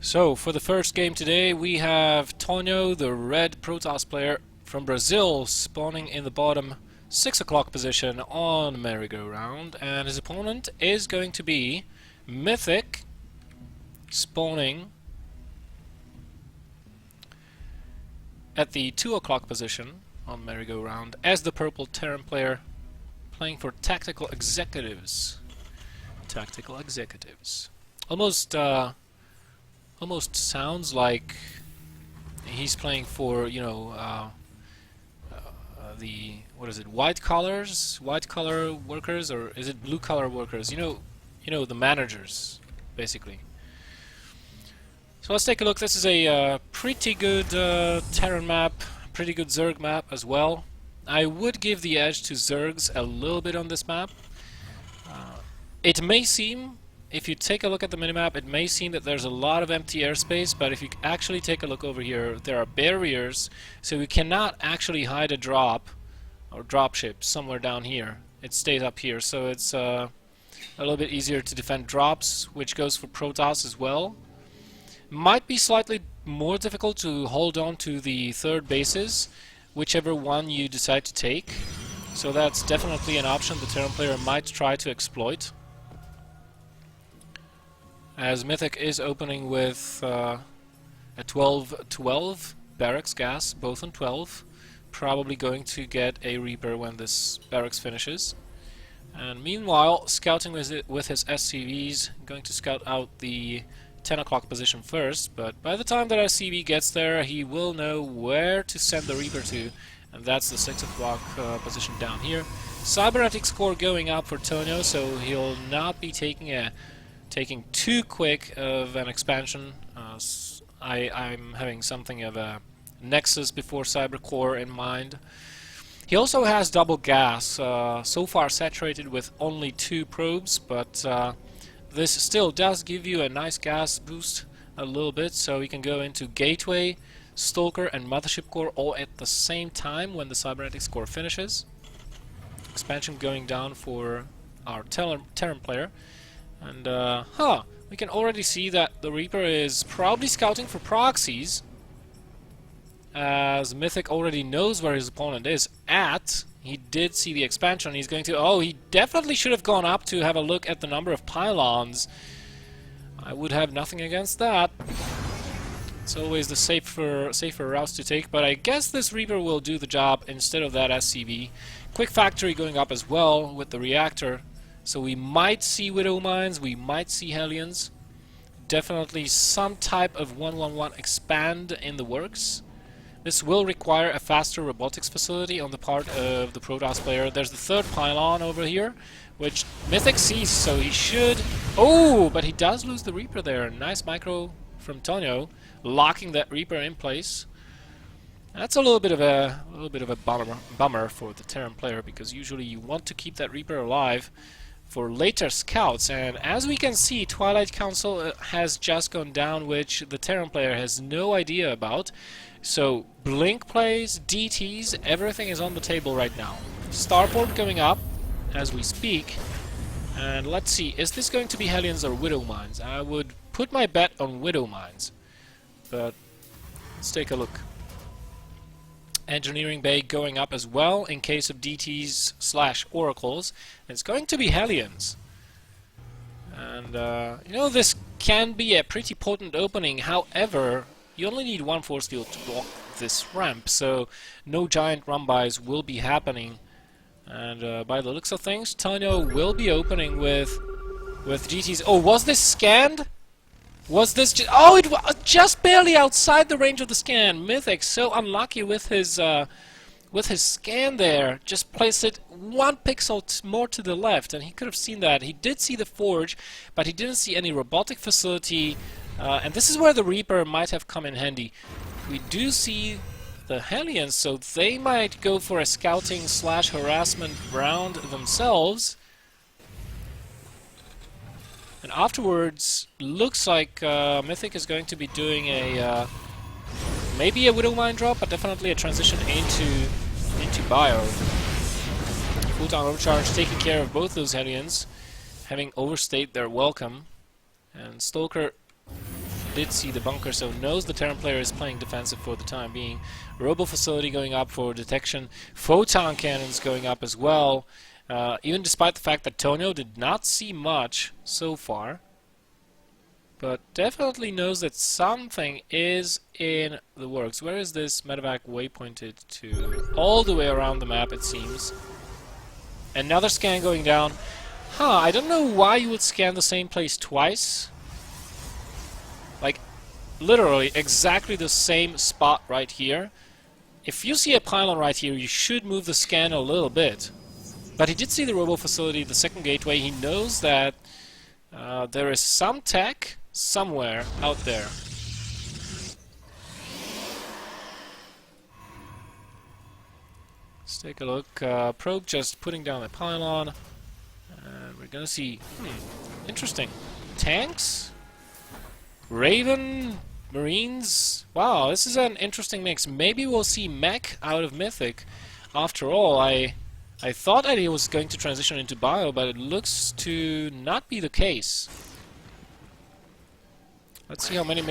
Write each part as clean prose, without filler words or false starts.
So, for the first game today, we have Tonho, the red Protoss player from Brazil, spawning in the bottom 6 o'clock position on merry-go-round, and his opponent is going to be MythiC, spawning at the 2 o'clock position on merry-go-round as the purple Terran player, playing for Tactical Executives. Tactical Executives. Almost sounds like he's playing for, the, what is it, white collar workers, or is it blue collar workers? You know, the managers, basically. So let's take a look. This is a pretty good Terran map, pretty good Zerg map as well. I would give the edge to Zergs a little bit on this map. It may seem, if you take a look at the minimap, it may seem that there's a lot of empty airspace, but if you actually take a look over here, there are barriers, so we cannot actually hide a drop or dropship somewhere down here. It stays up here, so it's a little bit easier to defend drops, which goes for Protoss as well. Might be slightly more difficult to hold on to the third bases, whichever one you decide to take. So that's definitely an option the Terran player might try to exploit. As MythiC is opening with a 12-12 barracks gas, both on 12. Probably going to get a Reaper when this barracks finishes. And meanwhile, scouting with his SCVs, going to scout out the 10 o'clock position first, but by the time that SCV gets there, he will know where to send the Reaper to, and that's the 6 o'clock position down here. Cybernetic score going up for Tonho, so he'll not be taking too quick of an expansion. I'm having something of a Nexus before Cybercore in mind. He also has double gas, so far saturated with only 2 probes, but this still does give you a nice gas boost a little bit, so you can go into Gateway, Stalker and Mothership Core all at the same time when the Cybernetic score finishes. Expansion going down for our Terran player. And, we can already see that the Reaper is probably scouting for proxies, as MythiC already knows where his opponent is at. He did see the expansion. He's going to... Oh, he definitely should have gone up to have a look at the number of pylons. I would have nothing against that. It's always the safer routes to take, but I guess this Reaper will do the job instead of that SCV. Quick Factory going up as well with the reactor. So we might see Widow Mines, we might see Hellions. Definitely some type of 1-1-1 expand in the works. This will require a faster robotics facility on the part of the Protoss player. There's the third pylon over here, which MythiC sees, so he should... Oh, but he does lose the Reaper there. Nice micro from Tonho, locking that Reaper in place. That's a little bit of a bummer for the Terran player, because usually you want to keep that Reaper alive for later scouts, and as we can see, Twilight Council has just gone down, which the Terran player has no idea about. So Blink plays, DTs, everything is on the table right now. Starport going up as we speak, and let's see, is this going to be Hellions or Widow Mines? I would put my bet on Widow Mines, but let's take a look. Engineering Bay going up as well in case of DTs/Oracles. It's going to be Hellions. And, this can be a pretty potent opening. However, you only need 1 force field to block this ramp, so no giant run-bys will be happening. And by the looks of things, Tonho will be opening with DTs. Oh, was this scanned? Was this just... Oh, it was just barely outside the range of the scan. MythiC so unlucky with his scan there. Just placed it 1 pixel more to the left, and he could have seen that. He did see the forge, but he didn't see any robotic facility. And this is where the Reaper might have come in handy. We do see the Hellions, so they might go for a scouting/harassment round themselves. And afterwards, looks like MythiC is going to be doing a maybe a Widow Mine drop, but definitely a transition into Bio. Full-time overcharge taking care of both those Hellions, having overstayed their welcome. And Stalker did see the bunker, so knows the Terran player is playing defensive for the time being. Robo facility going up for detection. Photon cannons going up as well. Even despite the fact that Tonho did not see much so far. But definitely knows that something is in the works. Where is this medevac waypointed to? All the way around the map, it seems. Another scan going down. I don't know why you would scan the same place twice. Like, literally, exactly the same spot right here. If you see a pylon right here, you should move the scan a little bit. But he did see the robo facility, the second gateway. He knows that there is some tech somewhere out there. Let's take a look. Probe just putting down a pylon. And we're gonna see... interesting. Tanks? Raven? Marines? Wow, this is an interesting mix. Maybe we'll see mech out of MythiC. After all, I thought that he was going to transition into bio, but it looks to not be the case. Let's see how many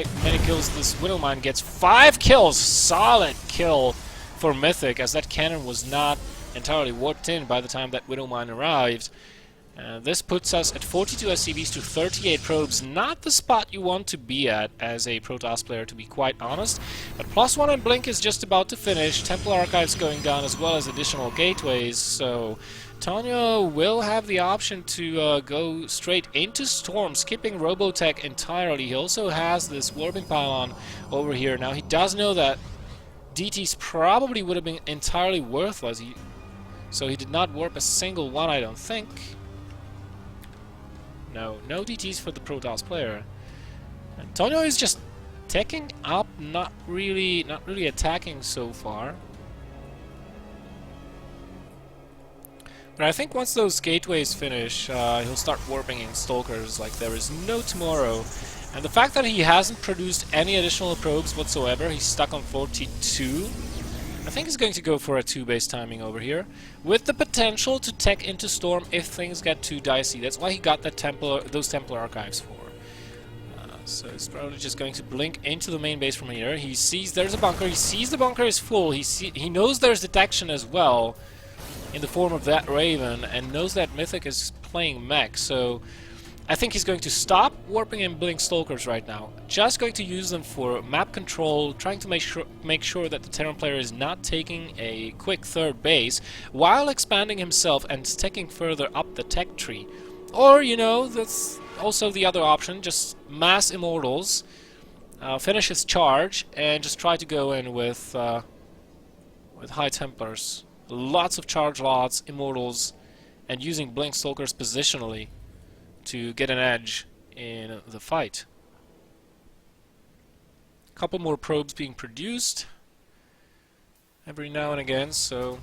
kills this Widowmine gets. 5 kills! Solid kill for MythiC, as that cannon was not entirely warped in by the time that Widowmine arrived. This puts us at 42 SCVs to 38 probes. Not the spot you want to be at as a Protoss player, to be quite honest. But +1 and Blink is just about to finish. Templar Archives going down as well as additional gateways. So Tonho will have the option to go straight into Storm, skipping Robotech entirely. He also has this warping pylon over here. Now he does know that DTs probably would have been entirely worthless. So he did not warp a single one, I don't think. No DTs for the Protoss player. And Tonho is just teching up, not really attacking so far. But I think once those gateways finish, he'll start warping in Stalkers like there is no tomorrow. And the fact that he hasn't produced any additional probes whatsoever, he's stuck on 42. I think he's going to go for a 2-base timing over here, with the potential to tech into Storm if things get too dicey. That's why he got that those Templar Archives for. So he's probably just going to blink into the main base from here. He sees there's a bunker. He sees the bunker is full. He knows there's detection as well, in the form of that Raven, and knows that MythiC is playing mech. So I think he's going to stop warping and blink Stalkers right now. Just going to use them for map control, trying to make sure that the Terran player is not taking a quick third base, while expanding himself and sticking further up the tech tree. Or, you know, that's also the other option, just mass Immortals, finish his charge, and just try to go in with High Templars. Lots of charge lots, Immortals, and using blink Stalkers positionally to get an edge in the fight. A couple more probes being produced every now and again, so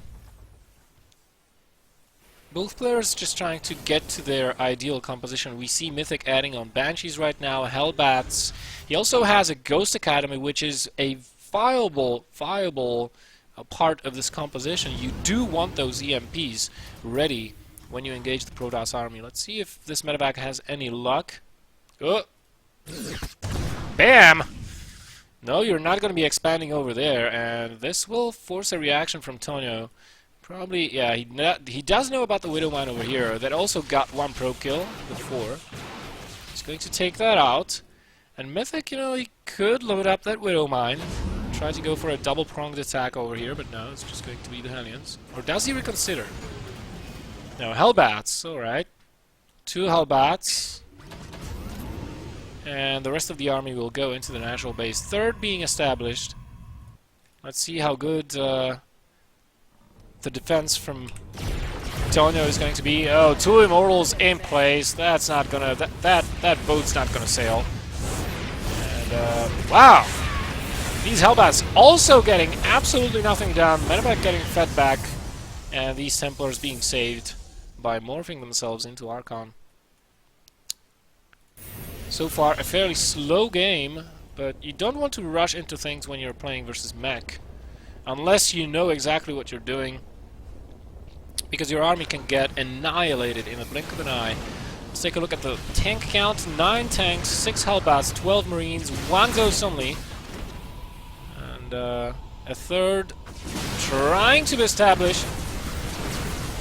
both players just trying to get to their ideal composition. We see MythiC adding on Banshees right now, Hellbats. He also has a Ghost Academy, which is a viable part of this composition. You do want those EMPs ready when you engage the Protoss army. Let's see if this medevac has any luck. Oh! Bam! No, you're not going to be expanding over there, and this will force a reaction from Tonho. Probably, yeah, he does know about the Widowmine over here. That also got 1 probe kill before. He's going to take that out. And MythiC, you know, he could load up that Widowmine. Try to go for a double-pronged attack over here, but no, it's just going to be the Hellions. Or does he reconsider? No, Hellbats, alright. 2 Hellbats. And the rest of the army will go into the natural base. 3rd being established. Let's see how good the defense from Tonho is going to be. Oh, 2 Immortals in place. That's not gonna... That boat's not gonna sail. And, wow! These Hellbats also getting absolutely nothing done. Medevac getting fed back. And these Templars being saved by morphing themselves into Archon. So far, a fairly slow game, but you don't want to rush into things when you're playing versus mech. Unless you know exactly what you're doing. Because your army can get annihilated in a blink of an eye Let's take a look at the tank count. 9 tanks, 6 Hellbats, 12 Marines, 1 Ghost only. And a third trying to be established.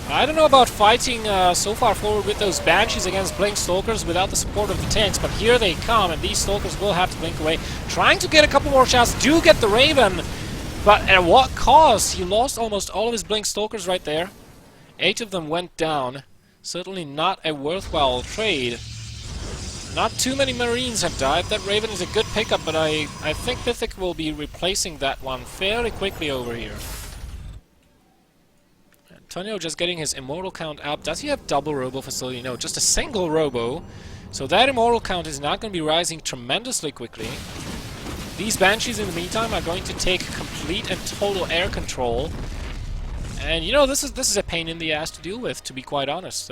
I don't know about fighting so far forward with those Banshees against Blink Stalkers without the support of the tanks, but here they come, and these Stalkers will have to blink away. Trying to get a couple more shots, do get the Raven, but at what cost? He lost almost all of his Blink Stalkers right there. 8 of them went down. Certainly not a worthwhile trade. Not too many Marines have died. That Raven is a good pickup, but I think MythiC will be replacing that one fairly quickly over here. And Tonho just getting his Immortal count up. Does he have double Robo facility? No, just a single Robo. So that Immortal count is not going to be rising tremendously quickly. These Banshees in the meantime are going to take complete and total air control. And you know, this is a pain in the ass to deal with, to be quite honest.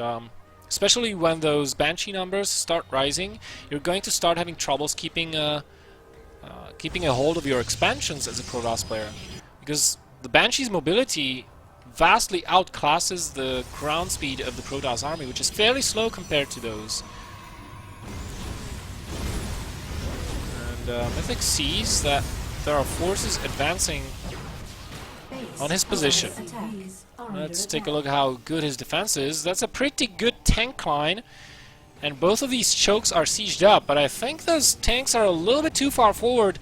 Especially when those Banshee numbers start rising, you're going to start having troubles keeping a hold of your expansions as a Protoss player, because the Banshee's mobility vastly outclasses the ground speed of the Protoss army, which is fairly slow compared to those. And MythiC sees that there are forces advancing on his position. Let's take a look at how good his defense is. That's a pretty good tank line, and both of these chokes are sieged up, but I think those tanks are a little bit too far forward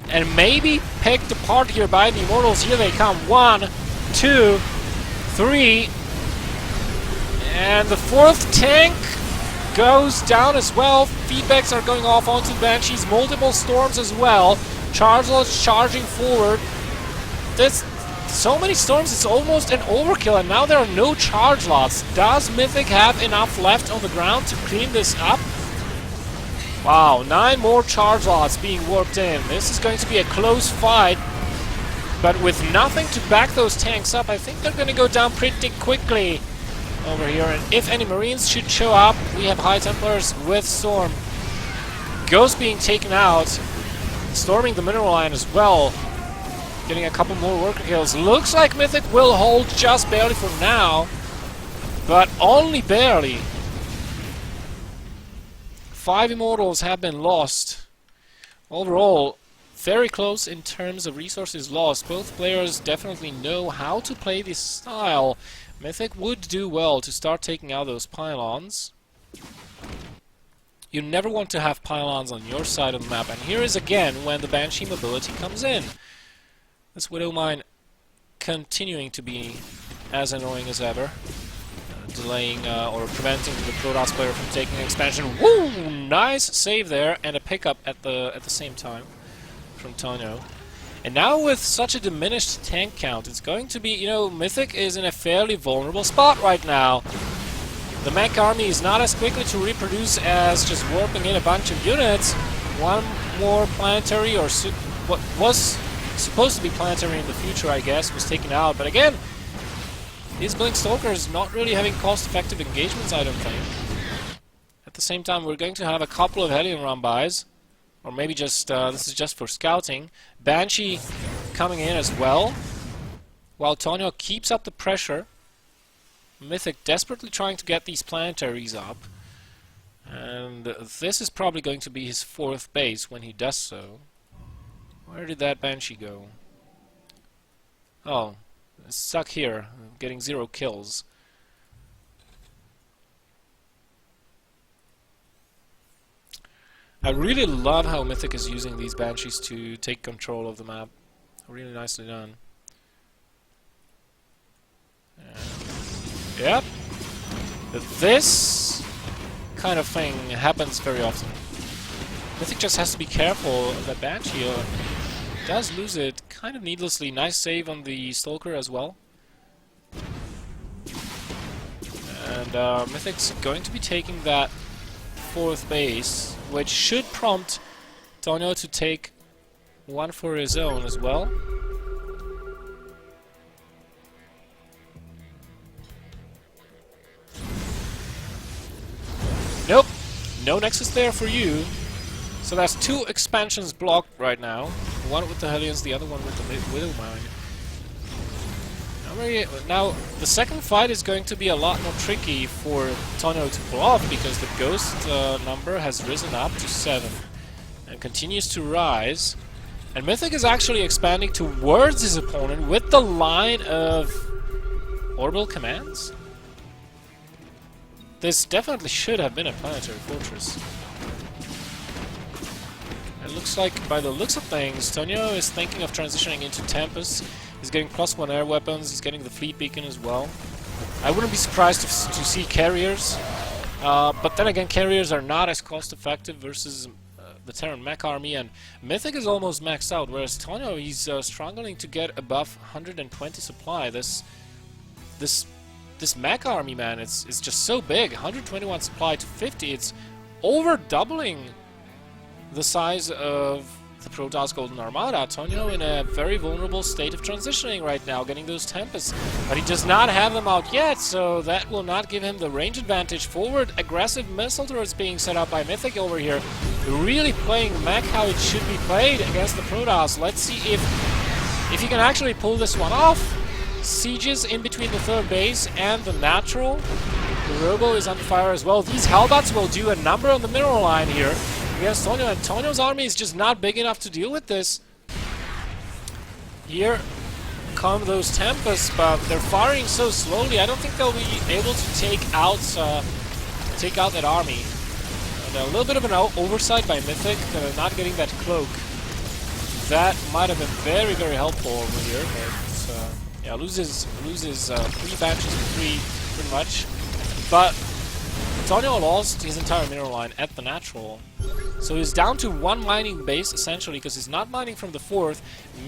and maybe picked apart here by the Immortals. Here they come. 1, 2, 3, and the 4th tank goes down as well. Feedbacks are going off onto the Banshees. Multiple storms as well. Chargelots charging forward. So many storms, it's almost an overkill, and now there are no charge lots. Does MythiC have enough left on the ground to clean this up? Wow, 9 more charge lots being warped in. This is going to be a close fight, but with nothing to back those tanks up, I think they're going to go down pretty quickly over here. And if any Marines should show up, we have High Templars with Storm. Ghost being taken out, storming the mineral line as well. Getting a couple more worker kills. Looks like MythiC will hold just barely for now, but only barely. 5 Immortals have been lost. Overall, very close in terms of resources lost. Both players definitely know how to play this style. MythiC would do well to start taking out those pylons. You never want to have pylons on your side of the map, and here is again when the Banshee mobility comes in. This Widow Mine continuing to be as annoying as ever, delaying or preventing the Protoss player from taking expansion. Woo! Nice save there, and a pickup at the same time from Tonho. And now with such a diminished tank count, it's going to be, you know, MythiC is in a fairly vulnerable spot right now. The mech army is not as quickly to reproduce as just warping in a bunch of units. One more planetary, or what was supposed to be planetary in the future, I guess, was taken out. But again, these Blink Stalkers not really having cost-effective engagements, I don't think. At the same time, we're going to have a couple of Hellion run-bys, or maybe just this is just for scouting. Banshee coming in as well, while Tonho keeps up the pressure. MythiC desperately trying to get these planetaries up, and this is probably going to be his 4th base when he does so. Where did that Banshee go? Oh, it's stuck here, getting 0 kills. I really love how MythiC is using these Banshees to take control of the map. Really nicely done. Yep. This kind of thing happens very often. MythiC just has to be careful that Banshee does lose it kind of needlessly. Nice save on the Stalker as well. And Mythic's going to be taking that 4th base, which should prompt Tonho to take one for his own as well. Nope, no Nexus there for you. So that's 2 expansions blocked right now. One with the Hellions, the other one with the Widow Mine. Now Now, the second fight is going to be a lot more tricky for Tonho to pull off because the ghost number has risen up to 7 and continues to rise. And MythiC is actually expanding towards his opponent with the line of orbital commands. This definitely should have been a planetary fortress. It looks like, by the looks of things, Tonho is thinking of transitioning into Tempest. He's getting +1 air weapons, he's getting the fleet beacon as well. I wouldn't be surprised to see carriers, but then again, carriers are not as cost-effective versus the Terran mech army, and MythiC is almost maxed out, whereas Tonho, he's struggling to get above 120 supply. This mech army, man, it's just so big. 121 supply to 50, it's over doubling the size of the Protoss Golden Armada. Tonho in a very vulnerable state of transitioning right now, getting those Tempests, but he does not have them out yet, so that will not give him the range advantage. Forward aggressive missile turrets being set up by MythiC over here, really playing mech how it should be played against the Protoss. Let's see if he can actually pull this one off. Sieges in between the third base and the natural. The Robo is under fire as well. These Hellbats will do a number on the mineral line here against Tonho, and Tonho's army is just not big enough to deal with this. Here come those Tempests, but they're firing so slowly. I don't think they'll be able to take out that army. And a little bit of an oversight by MythiC, not getting that cloak. That might have been very, very helpful over here, but yeah, loses 3 batches for 3 pretty much. But Tonho lost his entire mineral line at the natural. So he's down to 1 mining base, essentially, because he's not mining from the 4th.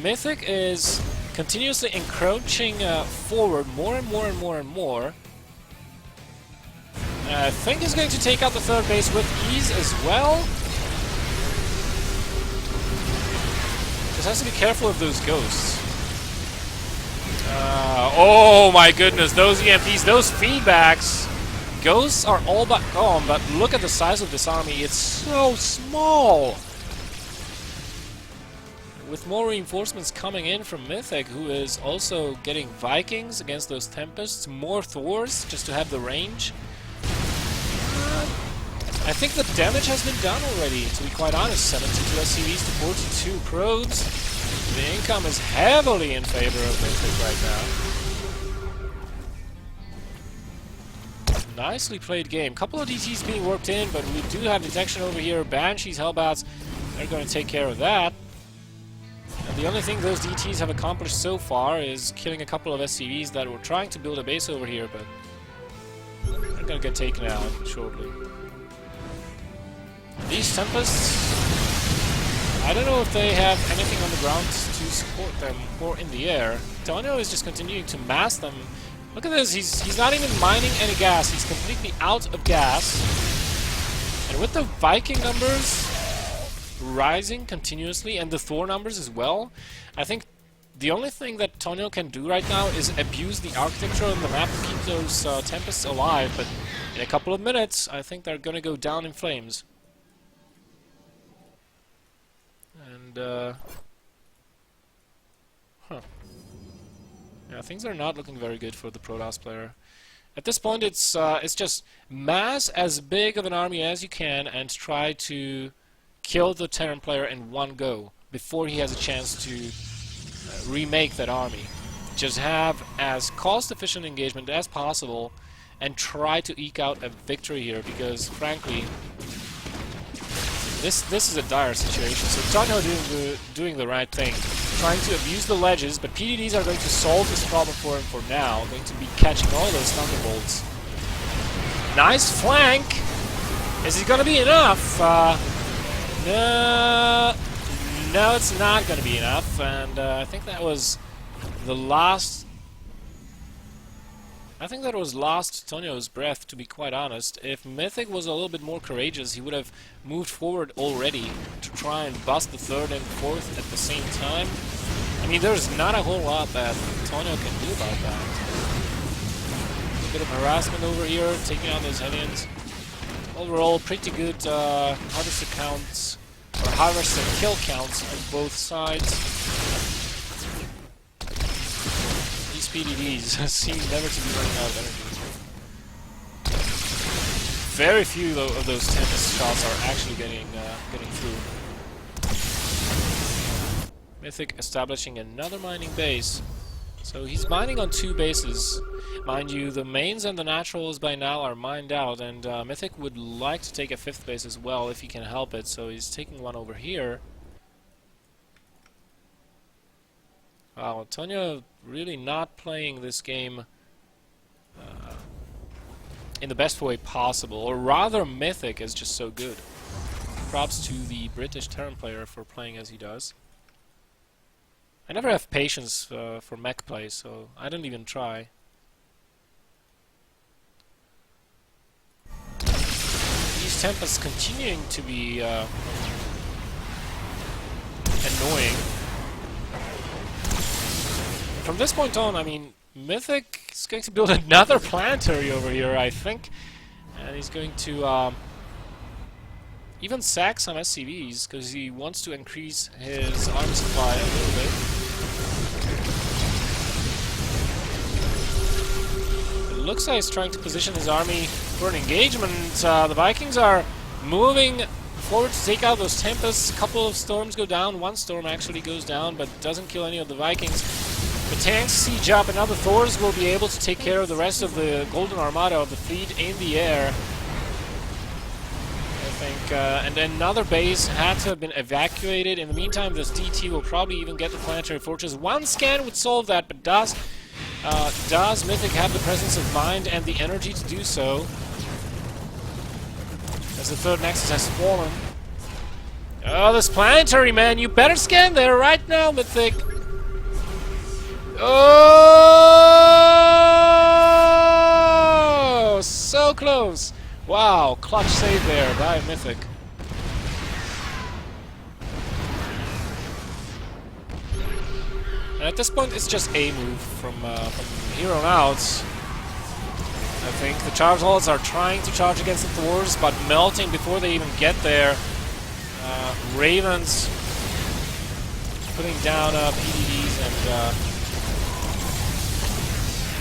MythiC is continuously encroaching forward more and more and more and more. I think he's going to take out the 3rd base with ease as well. Just has to be careful of those ghosts. Oh my goodness, those EMPs, those feedbacks! Ghosts are all but gone, but look at the size of this army, it's so small! With more reinforcements coming in from MythiC, who is also getting Vikings against those Tempests, more Thors, just to have the range. I think the damage has been done already, to be quite honest. 72 SCVs to 42 probes. The income is heavily in favor of MythiC right now. Nicely played game. Couple of DTs being worked in, but we do have detection over here. Banshees, Hellbats, they're going to take care of that. And the only thing those DTs have accomplished so far is killing a couple of SCVs that were trying to build a base over here, but they're going to get taken out shortly. These Tempests, I don't know if they have anything on the ground to support them or in the air. Tonho is just continuing to mass them. Look at this, he's not even mining any gas, he's completely out of gas. And with the Viking numbers rising continuously, and the Thor numbers as well, I think the only thing that Tonho can do right now is abuse the architecture on the map to keep those Tempests alive, but in a couple of minutes, I think they're gonna go down in flames. And, yeah, things are not looking very good for the Protoss player. At this point, it's just mass as big of an army as you can and try to kill the Terran player in one go before he has a chance to remake that army. Just have as cost-efficient engagement as possible and try to eke out a victory here, because frankly, this is a dire situation. So Tonho doing the right thing, trying to abuse the ledges, but PDDs are going to solve this problem for him for now, going to be catching all those thunderbolts. Nice flank! Is it going to be enough? No, it's not going to be enough, and I think that was the last... I think that was last Tonho's breath, to be quite honest. If MythiC was a little bit more courageous, he would have moved forward already to try and bust the 3rd and 4th at the same time. I mean, there's not a whole lot that Tonho can do about that. A bit of harassment over here, taking out those Hellions. Overall, pretty good harvester counts, or harvester kill counts on both sides. These these PDDs seem never to be running out of energy. Very few of those Tempest shots are actually getting through. MythiC establishing another mining base. So he's mining on 2 bases. Mind you, the mains and the naturals by now are mined out, and MythiC would like to take a 5th base as well if he can help it, so he's taking one over here. Wow, Tonho really not playing this game in the best way possible, or rather MythiC is just so good. Props to the British Terran player for playing as he does. I never have patience for mech play, so I don't even try. These Tempests continuing to be annoying. From this point on, I mean, MythiC is going to build another planetary over here, I think. And he's going to even sack some SCVs, because he wants to increase his army supply a little bit. It looks like he's trying to position his army for an engagement. The Vikings are moving forward to take out those Tempests. A couple of storms go down. One storm actually goes down, but doesn't kill any of the Vikings. The tanks siege up, and now the Thors will be able to take care of the rest of the Golden Armada of the fleet in the air. I think, and then another base had to have been evacuated. In the meantime, this DT will probably even get the planetary fortress. One scan would solve that, but does MythiC have the presence of mind and the energy to do so? As the 3rd Nexus has fallen. Oh, this planetary, man! You better scan there right now, MythiC! Oh, so close! Wow, clutch save there by MythiC. And at this point, it's just a move from here on out. I think the charge halls are trying to charge against the Thors, but melting before they even get there. Ravens putting down PDDs and.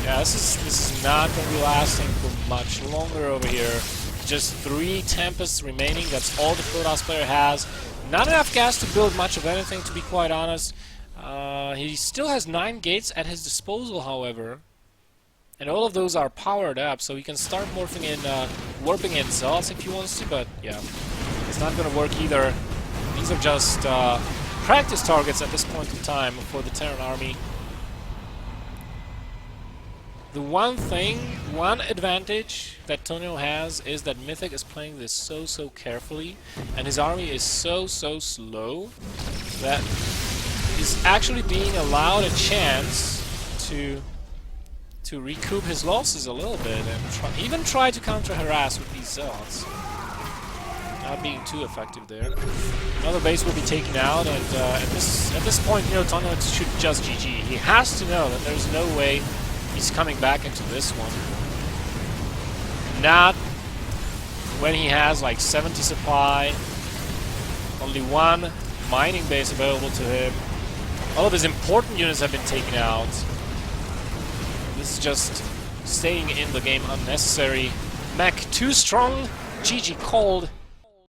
Yeah, this is not going to be lasting for much longer over here. Just 3 Tempests remaining. That's all the Protoss player has. Not enough gas to build much of anything, to be quite honest. He still has 9 gates at his disposal, however. And all of those are powered up, so he can start morphing in, warping in Zealots if he wants to, but yeah. It's not going to work either. These are just practice targets at this point in time for the Terran army. The one advantage that Tonho has is that MythiC is playing this so carefully, and his army is so slow that he's actually being allowed a chance to recoup his losses a little bit and even try to counter-harass with these Zealots. Not being too effective there. Another base will be taken out, and at this point, you know, Tonho should just GG. He has to know that there's no way he's coming back into this one. Not when he has like 70 supply, only 1 mining base available to him. All of his important units have been taken out. This is just staying in the game unnecessary. Mech too strong, GG called.